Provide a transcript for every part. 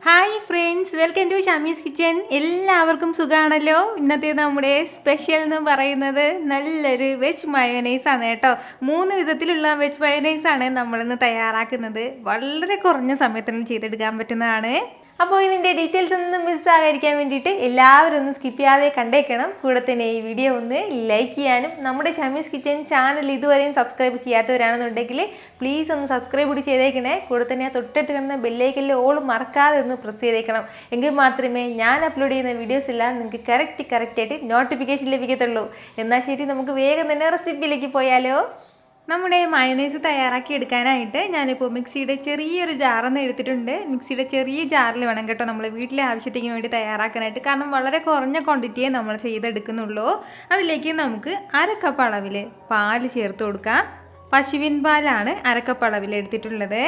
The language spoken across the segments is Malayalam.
Hi friends, welcome to Shamee's kitchen. എല്ലാവർക്കും സുഖമാണല്ലോ. ഇന്നത്തെ നമ്മുടെ സ്പെഷ്യൽ എന്ന് പറയുന്നത് നല്ലൊരു വെജ് മയോനൈസ് ആണ് കേട്ടോ. 3 വിധത്തിലുള്ള വെജ് മയോനൈസ് ആണ് നമ്മളിന്ന് തയ്യാറാക്കുന്നത്. വളരെ കുറഞ്ഞ സമയത്തിന് ചെയ്തെടുക്കാൻ പറ്റുന്നതാണ്. അപ്പോൾ ഇതിൻ്റെ ഡീറ്റെയിൽസ് ഒന്നും മിസ്സാകാതിരിക്കാൻ വേണ്ടിയിട്ട് എല്ലാവരും ഒന്ന് സ്കിപ്പ് ചെയ്യാതെ കണ്ടേക്കണം. കൂടെ തന്നെ ഈ വീഡിയോ ഒന്ന് ലൈക്ക് ചെയ്യാനും നമ്മുടെ ഷമീസ് കിച്ചൻ ചാനൽ ഇതുവരെയും സബ്സ്ക്രൈബ് ചെയ്യാത്തവരാണെന്നുണ്ടെങ്കിൽ പ്ലീസ് ഒന്ന് സബ്സ്ക്രൈബ് കൂടി ചെയ്തേക്കണേ. കൂടെ തന്നെ ആ തൊട്ടടുത്ത് കിടന്ന ബെല്ലൈക്കനിൽ ഓൾ മറക്കാതെ ഒന്ന് പ്രസ് ചെയ്തേക്കണം. എങ്കിൽ മാത്രമേ ഞാൻ അപ്ലോഡ് ചെയ്യുന്ന വീഡിയോസ് എല്ലാം നിങ്ങൾക്ക് കറക്റ്റായിട്ട് നോട്ടിഫിക്കേഷൻ ലഭിക്കത്തുള്ളൂ. എന്നാൽ ശരി, നമുക്ക് വേഗം തന്നെ റെസിപ്പിയിലേക്ക് പോയാലോ. നമ്മുടെ മയോനൈസ് തയ്യാറാക്കി എടുക്കാനായിട്ട് ഞാനിപ്പോൾ മിക്സിയുടെ ചെറിയൊരു ജാറൊന്ന് എടുത്തിട്ടുണ്ട്. മിക്സിയുടെ ചെറിയ ജാറിൽ വേണം കേട്ടോ നമ്മൾ വീട്ടിലെ ആവശ്യത്തിന് വേണ്ടി തയ്യാറാക്കാനായിട്ട്. കാരണം വളരെ കുറഞ്ഞ ക്വാണ്ടിറ്റിയെ നമ്മൾ ചെയ്തെടുക്കുന്നുള്ളൂ. അതിലേക്ക് നമുക്ക് 1/2 കപ്പ് അളവിൽ പാല് ചേർത്ത് കൊടുക്കാം. പശുവിൻ പാലാണ് 1/2 കപ്പ് അളവിൽ എടുത്തിട്ടുള്ളത്.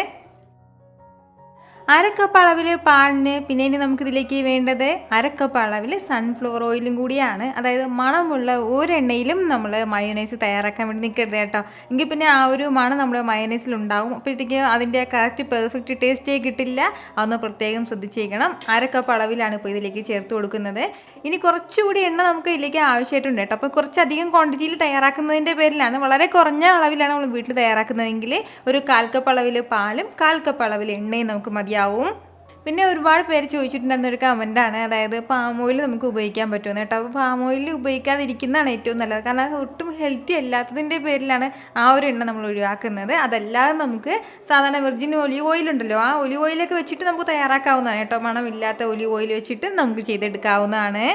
1/2 കപ്പ് അളവിൽ പാലിന് പിന്നെ ഇനി നമുക്കിതിലേക്ക് വേണ്ടത് 1/2 കപ്പ് അളവിൽ സൺഫ്ലവർ ഓയിലും കൂടിയാണ്. അതായത് മണമുള്ള ഒരെണ്ണയിലും നമ്മൾ മയോനൈസ് തയ്യാറാക്കാൻ വേണ്ടി നിൽക്കരുത് കേട്ടോ. എങ്കിൽ പിന്നെ ആ ഒരു മണം നമ്മുടെ മയോനൈസിൽ ഉണ്ടാകും. അപ്പോഴത്തേക്ക് അതിൻ്റെ കറക്റ്റ് പെർഫെക്റ്റ് ടേസ്റ്റേ കിട്ടില്ല. അതൊന്ന് പ്രത്യേകം ശ്രദ്ധിച്ചേക്കണം. 1/2 കപ്പ് അളവിലാണ് ഇപ്പോൾ ഇതിലേക്ക് ചേർത്ത് കൊടുക്കുന്നത്. ഇനി കുറച്ചുകൂടി എണ്ണ നമുക്ക് ഇതിലേക്ക് ആവശ്യമായിട്ടുണ്ട് കേട്ടോ. അപ്പോൾ കുറച്ചധികം ക്വാണ്ടിറ്റിയിൽ തയ്യാറാക്കുന്നതിൻ്റെ പേരിലാണ്, വളരെ കുറഞ്ഞ അളവിലാണ് നമ്മൾ വീട്ടിൽ തയ്യാറാക്കുന്നതെങ്കിൽ ഒരു 1/4 കപ്പ് അളവിൽ പാലും 1/4 കപ്പ് അളവിൽ എണ്ണയും നമുക്ക് മതിയാവും. പിന്നെ ഒരുപാട് പേര് ചോദിച്ചിട്ടുണ്ടെന്നൊരു കമൻറ്റാണ്, അതായത് പാം ഓയിൽ നമുക്ക് ഉപയോഗിക്കാൻ പറ്റുമെന്ന് കേട്ടോ. അപ്പോൾ പാം ഓയിൽ ഉപയോഗിക്കാതിരിക്കുന്നതാണ് ഏറ്റവും നല്ലത്. കാരണം അത് ഒട്ടും ഹെൽത്തി അല്ലാത്തതിൻ്റെ പേരിലാണ് ആ ഒരു എണ്ണ നമ്മൾ ഒഴിവാക്കുന്നത്. അതല്ലാതെ നമുക്ക് സാധാരണ വെർജിൻ ഒലിവ് ഓയിൽ ഉണ്ടല്ലോ, ആ ഒലിവ് ഓയിലൊക്കെ വെച്ചിട്ട് നമുക്ക് തയ്യാറാക്കാവുന്നതാണ് കേട്ടോ. മണമില്ലാത്ത ഒലിവ് ഓയിൽ വെച്ചിട്ട് നമുക്ക് ചെയ്തെടുക്കാവുന്നതാണ്.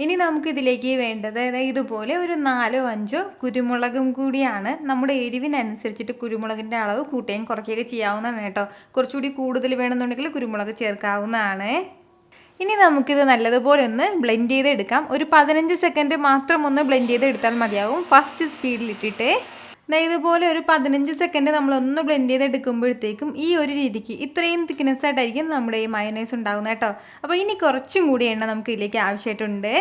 ഇനി നമുക്കിതിലേക്ക് വേണ്ടത് ഇതുപോലെ ഒരു 4-5 കുരുമുളകും കൂടിയാണ്. നമ്മുടെ എരിവിനനുസരിച്ചിട്ട് കുരുമുളകിൻ്റെ അളവ് കൂട്ടുകയും കുറയ്ക്കുകയൊക്കെ ചെയ്യാവുന്നതാണ് കേട്ടോ. കുറച്ചുകൂടി കൂടുതൽ വേണമെന്നുണ്ടെങ്കിൽ കുരുമുളക് ചേർക്കാവുന്നതാണ്. ഇനി നമുക്കിത് നല്ലതുപോലെ ഒന്ന് ബ്ലെൻഡ് ചെയ്തെടുക്കാം. ഒരു 15 സെക്കൻഡ് മാത്രം ഒന്ന് ബ്ലെൻഡ് ചെയ്തെടുത്താൽ മതിയാവും. ഫസ്റ്റ് സ്പീഡിലിട്ടിട്ട് ഇതുപോലെ ഒരു 15 സെക്കൻഡ് നമ്മളൊന്ന് ബ്ലെൻഡ് ചെയ്തെടുക്കുമ്പോഴത്തേക്കും ഈ ഒരു രീതിക്ക് ഇത്രയും തിക്നെസ്സായിട്ടായിരിക്കും നമ്മുടെ ഈ മയോനൈസ് ഉണ്ടാകുന്നത് കേട്ടോ. അപ്പോൾ ഇനി കുറച്ചും കൂടി എണ്ണ നമുക്ക് ഇതിലേക്ക് ആവശ്യമായിട്ടുണ്ട്.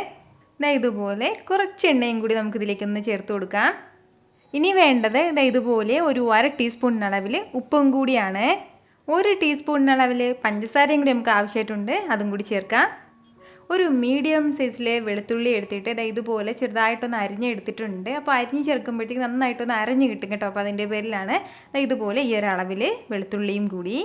ഇതുപോലെ കുറച്ച് എണ്ണയും കൂടി നമുക്ക് ഇതിലേക്കൊന്ന് ചേർത്ത് കൊടുക്കാം. ഇനി വേണ്ടത് ഇതുപോലെ ഒരു 1/2 ടീസ്പൂൺ അളവിൽ ഉപ്പും കൂടിയാണ്. 1 ടീസ്പൂൺ അളവിൽ പഞ്ചസാരയും കൂടി നമുക്ക് ആവശ്യമായിട്ടുണ്ട്, അതും കൂടി ചേർക്കാം. ഒരു മീഡിയം സൈസിലെ വെളുത്തുള്ളി എടുത്തിട്ട് ഇതുപോലെ ചെറുതായിട്ടൊന്ന് അരിഞ്ഞെടുത്തിട്ടുണ്ട്. അപ്പോൾ അരിഞ്ഞ് ചേർക്കുമ്പോഴത്തേക്ക് നന്നായിട്ടൊന്ന് അരഞ്ഞ് കിട്ടും കേട്ടോ. അപ്പോൾ അതിൻ്റെ പേരിലാണ് ഇതുപോലെ ഈ ഒരു അളവിൽ വെളുത്തുള്ളിയും കൂടി.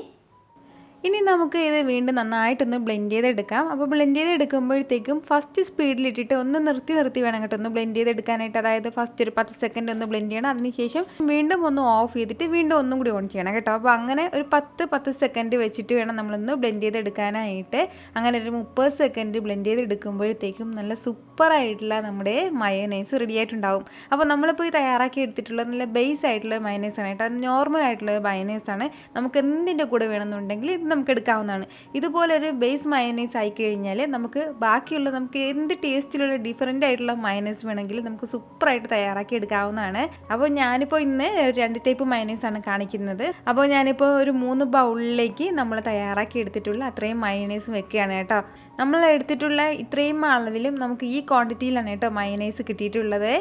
ഇനി നമുക്ക് ഇത് വീണ്ടും നന്നായിട്ടൊന്ന് ബ്ലെൻഡ് ചെയ്തെടുക്കാം. അപ്പോൾ ബ്ലെൻഡ് ചെയ്തെടുക്കുമ്പോഴത്തേക്കും ഫസ്റ്റ് സ്പീഡിലിട്ടിട്ട് ഒന്ന് നിർത്തി വേണം കേട്ടോ ഒന്ന് ബ്ലെൻഡ് ചെയ്തെടുക്കാനായിട്ട്. അതായത് ഫസ്റ്റ് ഒരു 10 സെക്കൻഡ് ഒന്ന് ബ്ലെൻഡ് ചെയ്യണം. അതിനുശേഷം വീണ്ടും ഒന്ന് ഓഫ് ചെയ്തിട്ട് വീണ്ടും ഒന്നും കൂടി ഓൺ ചെയ്യണം കേട്ടോ. അപ്പോൾ അങ്ങനെ ഒരു 10 സെക്കൻഡ് വെച്ചിട്ട് വേണം നമ്മളൊന്ന് ബ്ലെൻഡ് ചെയ്തെടുക്കാനായിട്ട്. അങ്ങനെ ഒരു 30 സെക്കൻഡ് ബ്ലെൻഡ് ചെയ്തെടുക്കുമ്പോഴത്തേക്കും നല്ല സൂപ്പറായിട്ടുള്ള നമ്മുടെ മയോനൈസ് റെഡി ആയിട്ടുണ്ടാവും. അപ്പോൾ നമ്മളിപ്പോൾ ഈ തയ്യാറാക്കി എടുത്തിട്ടുള്ള നല്ല ബേസ് ആയിട്ടുള്ള മയോനൈസ് ആണ് കേട്ടോ. അത് നോർമൽ ആയിട്ടുള്ള ഒരു മയോനൈസാണ്. നമുക്ക് എന്തിൻ്റെ കൂടെ വേണമെന്നുണ്ടെങ്കിൽ നമുക്ക് എടുക്കാവുന്നതാണ്. ഇതുപോലെ ഒരു ബേസ് മയോനൈസ് ആയിക്കഴിഞ്ഞാൽ നമുക്ക് ബാക്കിയുള്ള നമുക്ക് എന്ത് ടേസ്റ്റിലുള്ള ഡിഫറെൻ്റ് ആയിട്ടുള്ള മയോനൈസ് വേണമെങ്കിലും നമുക്ക് സൂപ്പറായിട്ട് തയ്യാറാക്കി എടുക്കാവുന്നതാണ്. അപ്പോൾ ഞാനിപ്പോൾ ഇന്ന് 2 ടൈപ്പ് മയോനൈസാണ് കാണിക്കുന്നത്. അപ്പോൾ ഞാനിപ്പോൾ ഒരു 3 ബൗളിലേക്ക് നമ്മൾ തയ്യാറാക്കി എടുത്തിട്ടുള്ള അത്രയും മയോനൈസ് വെക്കുകയാണ് കേട്ടോ. നമ്മൾ എടുത്തിട്ടുള്ള ഇത്രയും അളവിലും നമുക്ക് ഈ ക്വാണ്ടിറ്റിയിലാണ് കേട്ടോ മയോനൈസ് കിട്ടിയിട്ടുള്ളത്.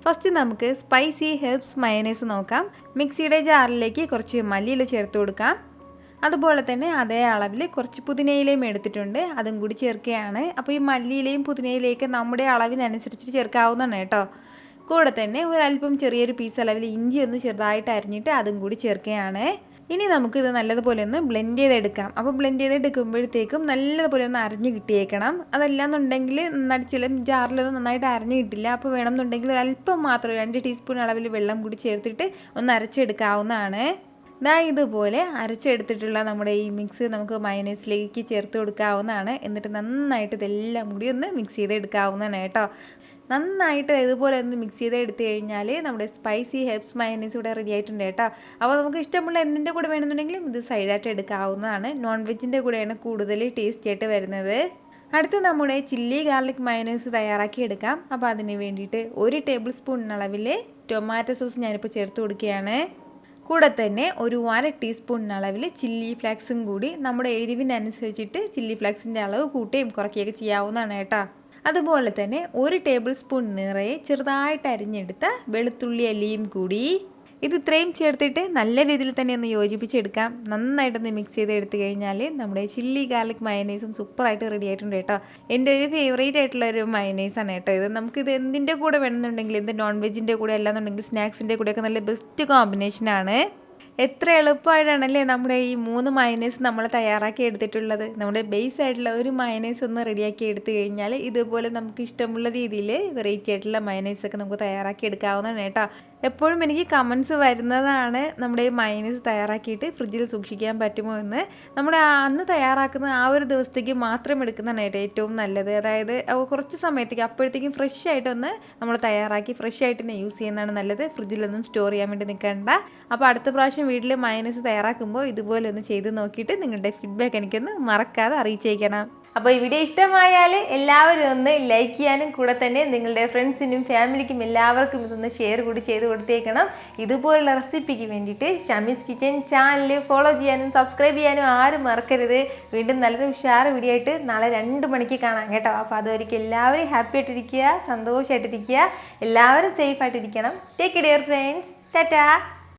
ഫസ്റ്റ് നമുക്ക് സ്പൈസി ഹെർബ്സ് മയോനൈസ് നോക്കാം. മിക്സിയുടെ ജാറിലേക്ക് കുറച്ച് മല്ലിയില ചേർത്ത് കൊടുക്കാം. അതുപോലെ തന്നെ അതേ അളവിൽ കുറച്ച് പുതിനയിലയും എടുത്തിട്ടുണ്ട്, അതും കൂടി ചേർക്കുകയാണ്. അപ്പോൾ ഈ മല്ലിയിലയും പുതിനയിലേക്ക് നമ്മുടെ അളവിനനുസരിച്ചിട്ട് ചേർക്കാവുന്നതാണ് കേട്ടോ. കൂടെ തന്നെ ഒരല്പം ചെറിയൊരു പീസ് അളവിൽ ഇഞ്ചി ഒന്ന് ചെറുതായിട്ട് അരിഞ്ഞിട്ട് അതും കൂടി ചേർക്കുകയാണ്. ഇനി നമുക്കിത് നല്ലതുപോലെ ഒന്ന് ബ്ലെൻഡ് ചെയ്തെടുക്കാം. അപ്പോൾ ബ്ലെൻഡ് ചെയ്തെടുക്കുമ്പോഴത്തേക്കും നല്ലതുപോലെ ഒന്ന് അരിഞ്ഞ് കിട്ടിയേക്കണം. അതല്ലാന്നുണ്ടെങ്കിൽ ചില ജാറിലൊന്നും നന്നായിട്ട് അരിഞ്ഞ് കിട്ടില്ല. അപ്പോൾ വേണമെന്നുണ്ടെങ്കിൽ ഒരല്പം മാത്രം 2 ടീസ്പൂൺ അളവിൽ വെള്ളം കൂടി ചേർത്തിട്ട് ഒന്ന് അരച്ചെടുക്കാവുന്നതാണ്. ഇതുപോലെ അരച്ചെടുത്തിട്ടുള്ള നമ്മുടെ ഈ മിക്സ് നമുക്ക് മയോനൈസിലേക്ക് ചേർത്ത് കൊടുക്കാവുന്നതാണ്. എന്നിട്ട് നന്നായിട്ട് ഇതെല്ലാം കൂടി ഒന്ന് മിക്സ് ചെയ്തെടുക്കാവുന്നതാണ് കേട്ടോ. നന്നായിട്ട് ഇതുപോലെ ഒന്ന് മിക്സ് ചെയ്തെടുത്ത് കഴിഞ്ഞാൽ നമ്മുടെ സ്പൈസി ഹെർബ്സ് മയോനൈസ് ഇവിടെ റെഡി ആയിട്ടുണ്ട് കേട്ടോ. അപ്പോൾ നമുക്ക് ഇഷ്ടമുള്ള എന്തിൻ്റെ കൂടെ വേണമെന്നുണ്ടെങ്കിലും ഇത് സൈഡായിട്ട് എടുക്കാവുന്നതാണ്. നോൺ വെജിൻ്റെ കൂടെയാണ് കൂടുതൽ ടേസ്റ്റി ആയിട്ട് വരുന്നത്. അടുത്ത് നമ്മുടെ ചില്ലി ഗാർലിക് മയോനൈസ് തയ്യാറാക്കി എടുക്കാം. അപ്പോൾ അതിന് വേണ്ടിയിട്ട് 1 ടേബിൾ സ്പൂൺ അളവിൽ ടൊമാറ്റോ സോസ് ഞാനിപ്പോൾ ചേർത്ത് കൊടുക്കുകയാണ്. കൂടെ തന്നെ ഒരു 1/2 ടീസ്പൂൺ അളവിൽ ചില്ലി ഫ്ലേക്സും കൂടി നമ്മുടെ എരിവിനനുസരിച്ചിട്ട് ചില്ലി ഫ്ലേക്സിൻ്റെ അളവ് കൂട്ടുകയും കുറയ്ക്കുകയൊക്കെ ചെയ്യാവുന്നതാണ് കേട്ടോ. അതുപോലെ തന്നെ 1 ടേബിൾ സ്പൂൺ നിറയെ ചെറുതായിട്ട് അരിഞ്ഞെടുത്ത വെളുത്തുള്ളി അല്ലിയും കൂടി. ഇത് ഇത്രയും ചേർത്തിട്ട് നല്ല രീതിയിൽ തന്നെ ഒന്ന് യോജിപ്പിച്ചെടുക്കാം. നന്നായിട്ടൊന്ന് മിക്സ് ചെയ്ത് എടുത്തു കഴിഞ്ഞാൽ നമ്മുടെ ചില്ലി ഗാർലിക് മയനൈസും സൂപ്പറായിട്ട് റെഡി ആയിട്ടുണ്ട് കേട്ടോ. എൻ്റെ ഒരു ഫേവറേറ്റ് ആയിട്ടുള്ള ഒരു മയനൈസാണ് കേട്ടോ ഇത്. നമുക്കിത് എന്തിൻ്റെ കൂടെ വേണമെന്നുണ്ടെങ്കിൽ, എന്ത് നോൺ വെജിൻ്റെ കൂടെ അല്ലാന്നുണ്ടെങ്കിൽ സ്നാക്സിൻ്റെ കൂടെയൊക്കെ നല്ല ബെസ്റ്റ് കോമ്പിനേഷനാണ്. എത്ര എളുപ്പമായിട്ടാണല്ലേ നമ്മുടെ ഈ 3 മയനൈസ് നമ്മൾ തയ്യാറാക്കി എടുത്തിട്ടുള്ളത്. നമ്മുടെ ബേസ് ആയിട്ടുള്ള ഒരു മയനൈസ് ഒന്ന് റെഡിയാക്കി എടുത്തു കഴിഞ്ഞാൽ ഇതുപോലെ നമുക്ക് ഇഷ്ടമുള്ള രീതിയിൽ വെറൈറ്റി ആയിട്ടുള്ള മയനൈസൊക്കെ നമുക്ക് തയ്യാറാക്കി എടുക്കാവുന്നതാണ് കേട്ടോ. എപ്പോഴും എനിക്ക് കമൻസ് വരുന്നതാണ് നമ്മുടെ ഈ മയനൈസ് തയ്യാറാക്കിയിട്ട് ഫ്രിഡ്ജിൽ സൂക്ഷിക്കാൻ പറ്റുമോ എന്ന്. നമ്മുടെ അന്ന് തയ്യാറാക്കുന്ന ആ ഒരു ദിവസത്തേക്ക് മാത്രം എടുക്കുന്നതാണ് ഏറ്റവും നല്ലത്. അതായത് കുറച്ച് സമയത്തേക്ക് അപ്പോഴത്തേക്കും ഫ്രഷ് ആയിട്ടൊന്ന് നമ്മൾ തയ്യാറാക്കി ഫ്രഷ് ആയിട്ട് തന്നെ യൂസ് ചെയ്യുന്നതാണ് നല്ലത്. ഫ്രിഡ്ജിലൊന്നും സ്റ്റോർ ചെയ്യാൻ വേണ്ടി നിൽക്കണ്ട. അപ്പോൾ അടുത്ത പ്രാവശ്യം വീട്ടിൽ മയനൈസ് തയ്യാറാക്കുമ്പോൾ ഇതുപോലെ ഒന്ന് ചെയ്ത് നോക്കിയിട്ട് നിങ്ങളുടെ ഫീഡ്ബാക്ക് എനിക്കൊന്ന് മറക്കാതെ അറിയിച്ചേക്കണം. അപ്പോൾ ഈ വീഡിയോ ഇഷ്ടമായാൽ എല്ലാവരും ഒന്ന് ലൈക്ക് ചെയ്യാനും കൂടെ തന്നെ നിങ്ങളുടെ ഫ്രണ്ട്സിനും ഫാമിലിക്കും എല്ലാവർക്കും ഇതൊന്ന് ഷെയർ കൂടി ചെയ്ത് കൊടുത്തേക്കണം. ഇതുപോലുള്ള റെസിപ്പിക്ക് വേണ്ടിയിട്ട് ഷമീസ് കിച്ചൻ ചാനൽ ഫോളോ ചെയ്യാനും സബ്സ്ക്രൈബ് ചെയ്യാനും ആരും മറക്കരുത്. വീണ്ടും നല്ലൊരു ഉഷാർ വീഡിയോ ആയിട്ട് നാളെ 2 മണിക്ക് കാണാം കേട്ടോ. അപ്പോൾ അതുവരെയ്ക്ക് എല്ലാവരും ഹാപ്പി ആയിട്ടിരിക്കുക, സന്തോഷമായിട്ടിരിക്കുക, എല്ലാവരും സേഫ് ആയിട്ടിരിക്കണം. Take care friends. ടാറ്റാ.